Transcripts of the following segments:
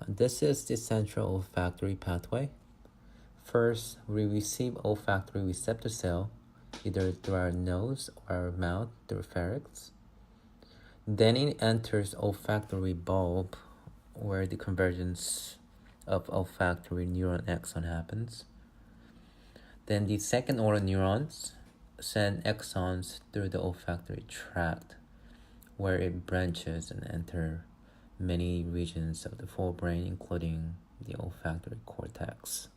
This is the central olfactory pathway. First, we receive olfactory receptor cell either through our nose or our mouth through pharynx. Then it enters olfactory bulb where the convergence of olfactory neuron axon happens. Then the second order neurons send exons through the olfactory tract where it branches and enters many regions of the forebrain, including the olfactory cortex.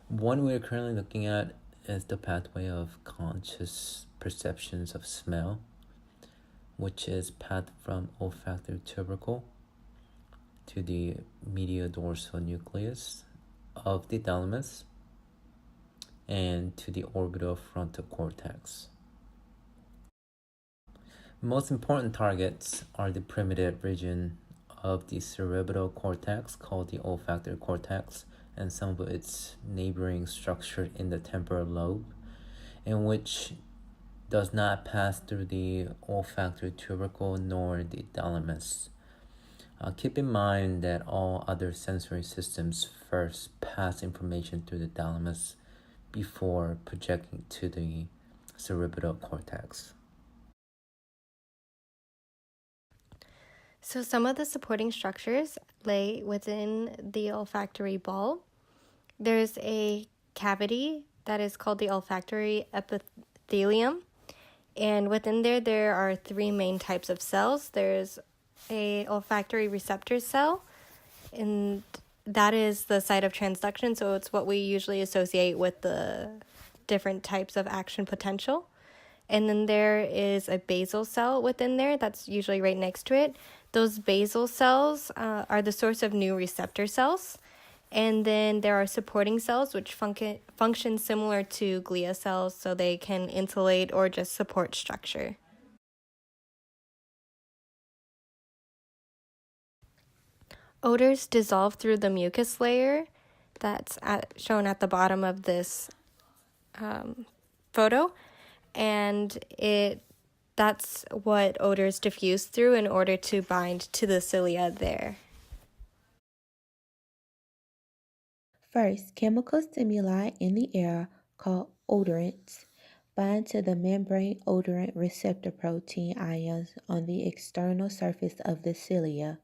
One we're currently looking at is the pathway of conscious perceptions of smell, which is path from olfactory tubercle to the medial dorsal nucleus of the thalamus and to the orbital frontal cortex. Most important targets are the primitive region of the cerebral cortex called the olfactory cortex and some of its neighboring structure in the temporal lobe, in which does not pass through the olfactory tubercle nor the thalamus. Keep in mind that all other sensory systems first pass information through the thalamus before projecting to the cerebral cortex. So some of the supporting structures lay within the olfactory bulb. There's a cavity that is called the olfactory epithelium. And within there are three main types of cells. There's a olfactory receptor cell, and that is the site of transduction. So it's what we usually associate with the different types of action potential. And then there is a basal cell within there that's usually right next to it. Those basal cells are the source of new receptor cells. And then there are supporting cells which function similar to glia cells, so they can insulate or just support structure. Odors dissolve through the mucus layer that's shown at the bottom of this photo, and that's what odors diffuse through in order to bind to the cilia there. First, chemical stimuli in the air called odorants bind to the membrane odorant receptor protein ions on the external surface of the cilia,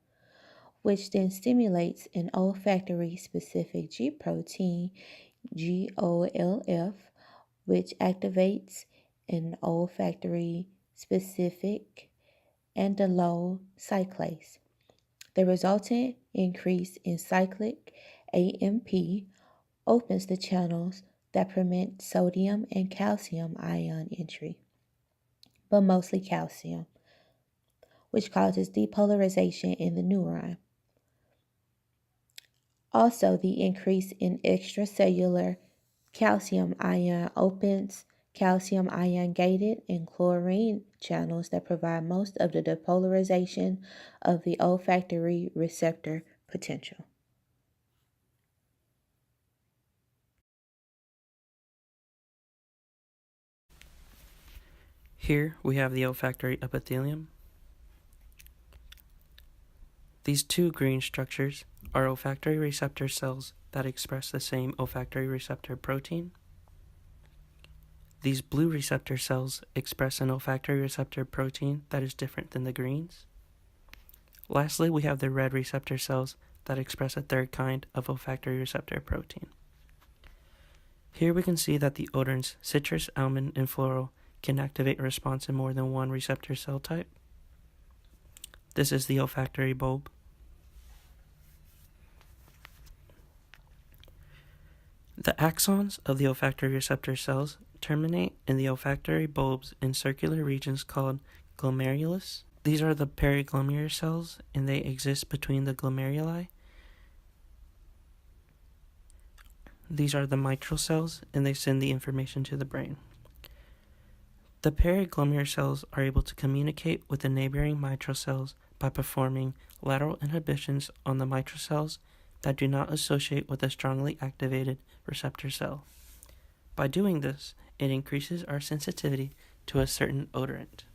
which then stimulates an olfactory specific G protein, GOLF, which activates an olfactory specific andalol cyclase. The resultant increase in cyclic AMP opens the channels that permit sodium and calcium ion entry, but mostly calcium, which causes depolarization in the neuron. Also, the increase in extracellular calcium ion opens calcium ion gated and chlorine channels that provide most of the depolarization of the olfactory receptor potential. Here we have the olfactory epithelium. These two green structures are olfactory receptor cells that express the same olfactory receptor protein. These blue receptor cells express an olfactory receptor protein that is different than the greens. Lastly, we have the red receptor cells that express a third kind of olfactory receptor protein. Here we can see that the odorants citrus, almond, and floral can activate a response in more than one receptor cell type. This is the olfactory bulb. The axons of the olfactory receptor cells terminate in the olfactory bulbs in circular regions called glomerulus. These are the periglomerular cells, and they exist between the glomeruli. These are the mitral cells, and they send the information to the brain. The periglomerular cells are able to communicate with the neighboring mitral cells by performing lateral inhibitions on the mitral cells that do not associate with a strongly activated receptor cell. By doing this, it increases our sensitivity to a certain odorant.